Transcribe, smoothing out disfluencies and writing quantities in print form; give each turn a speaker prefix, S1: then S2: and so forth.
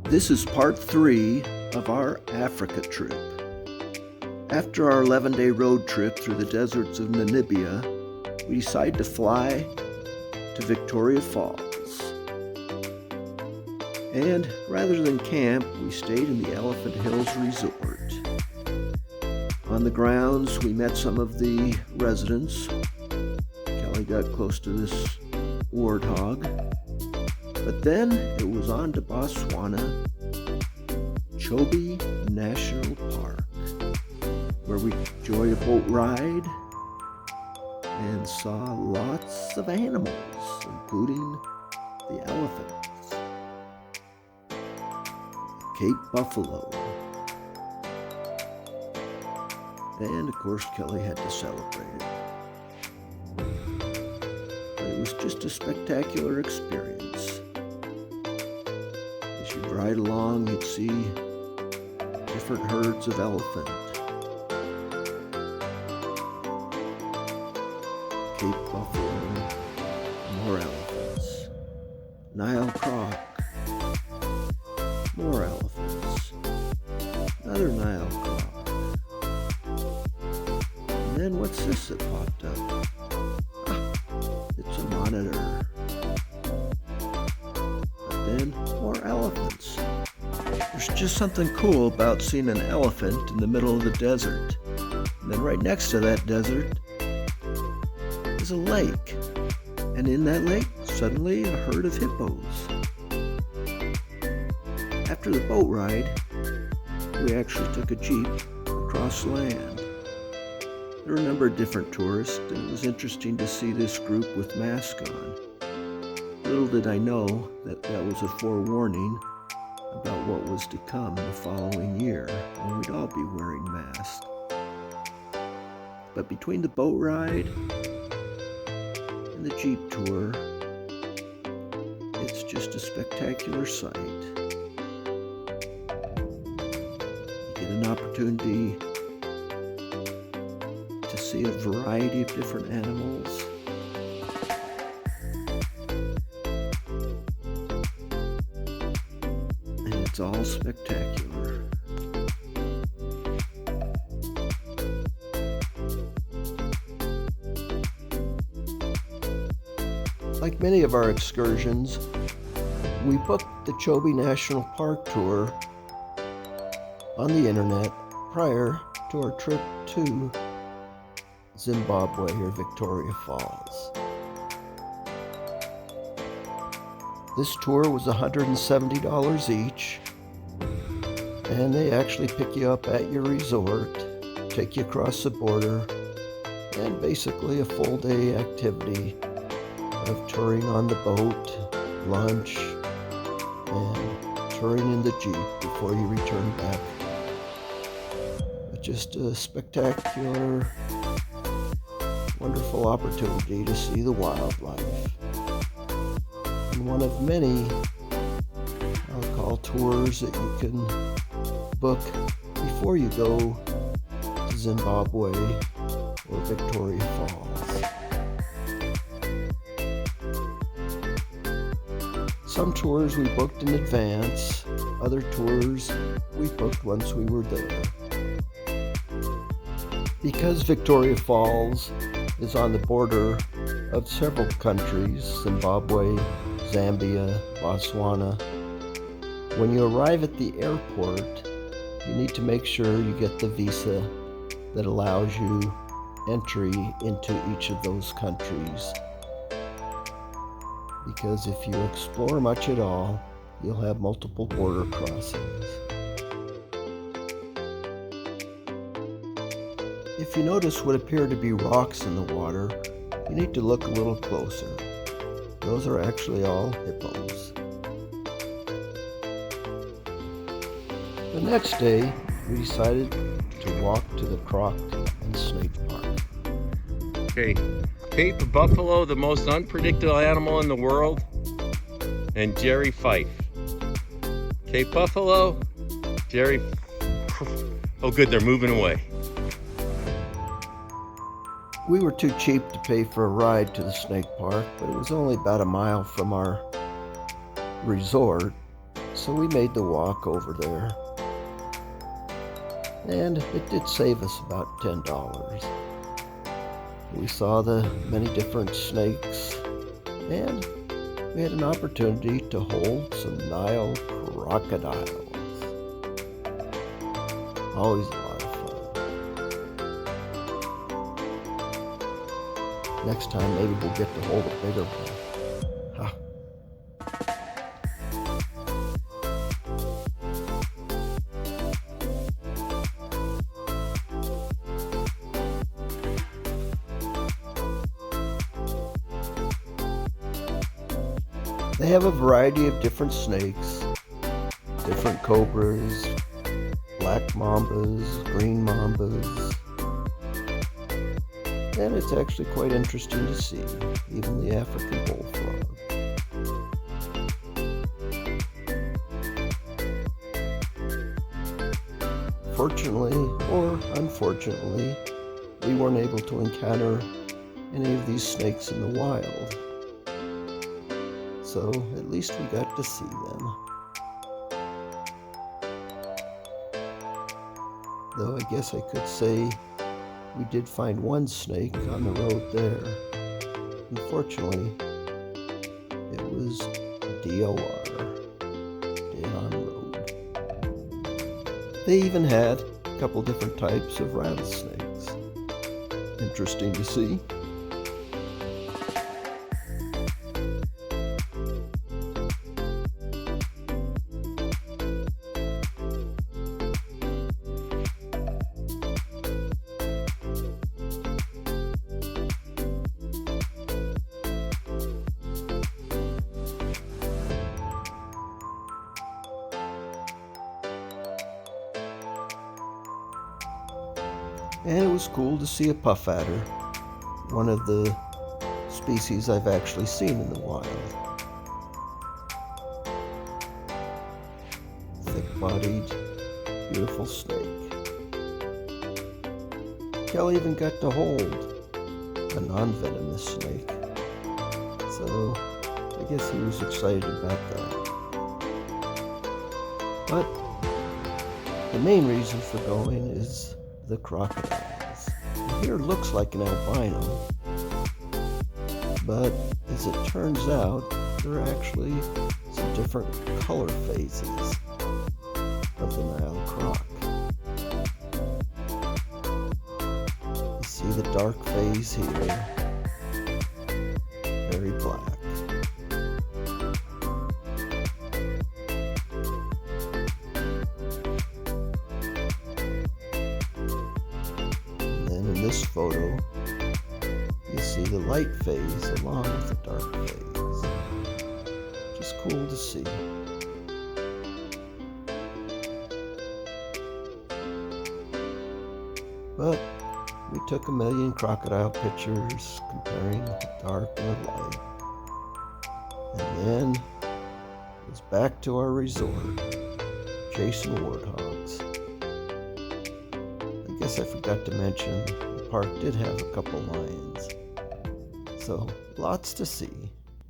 S1: This is part 3 of our Africa trip. After our 11-day road trip through the deserts of Namibia, we decided to fly to Victoria Falls. And rather than camp, we stayed in the Elephant Hills Resort. On the grounds, we met some of the residents. Kelly got close to this warthog. But then it was on to Botswana, Chobe National Park, where we enjoyed a boat ride and saw lots of animals, including the elephants, Cape buffalo, and of course Kelly had to celebrate it. But it was just a spectacular experience. As you'd ride along, you'd see different herds of elephant, Cape buffalo, more elephants, Nile croc, more elephants, another Nile croc. And then what's this that popped up? It's a monitor. But then more elephants. There's just something cool about seeing an elephant in the middle of the desert. And then right next to that desert is a lake. And in that lake, suddenly a herd of hippos. After the boat ride, we actually took a jeep across land. There were a number of different tourists, and it was interesting to see this group with masks on. Little did I know that that was a forewarning about what was to come the following year, when we'd all be wearing masks. But between the boat ride and the jeep tour, it's just a spectacular sight. You get an opportunity to see a variety of different animals. And it's all spectacular. Like many of our excursions, we booked the Chobe National Park tour on the internet prior to our trip to Zimbabwe or Victoria Falls. This tour was $170 each, and they actually pick you up at your resort, take you across the border, and basically a full day activity of touring on the boat, lunch, and touring in the jeep before you return back. But just a spectacular, wonderful opportunity to see the wildlife. And one of many, I'll call tours that you can book before you go to Zimbabwe or Victoria Falls. Some tours we booked in advance, other tours we booked once we were there. Because Victoria Falls is on the border of several countries, Zimbabwe, Zambia, Botswana, when you arrive at the airport, you need to make sure you get the visa that allows you entry into each of those countries. Because if you explore much at all, you'll have multiple border crossings. If you notice what appear to be rocks in the water, you need to look a little closer. Those are actually all hippos. The next day, we decided to walk to the Croc and Snake Park.
S2: Okay, Cape buffalo, the most unpredictable animal in the world, and Jerry Fife. Cape buffalo, Jerry. Oh good, they're moving away.
S1: We were too cheap to pay for a ride to the snake park, but it was only about a mile from our resort, So we made the walk over there, and it did save us about $10. We saw the many different snakes, and we had an opportunity to hold some Nile crocodiles. Always a lot of fun. Next time, maybe we'll get to hold a bigger one. Ha. They have a variety of different snakes, different cobras, black mambas, green mambas, and it's actually quite interesting to see, even the African bullfrog. Fortunately or unfortunately, we weren't able to encounter any of these snakes in the wild. So at least we got to see them. Though I guess I could say we did find one snake on the road there. Unfortunately, it was DOR, dead on road. They even had a couple different types of rattlesnakes. Interesting to see. And it was cool to see a puff adder, one of the species I've actually seen in the wild. Thick-bodied, beautiful snake. Kelly even got to hold a non-venomous snake, so I guess he was excited about that. But the main reason for going is the crocodiles. Here looks like an albino, but as it turns out, there are actually some different color phases of the Nile croc. You see the dark phase here, very black. In this photo, you see the light phase along with the dark phase. Just cool to see. But we took a million crocodile pictures comparing the dark and the light. And then it was back to our resort, chasing warthogs. I guess I forgot to mention the park did have a couple lions. So lots to see.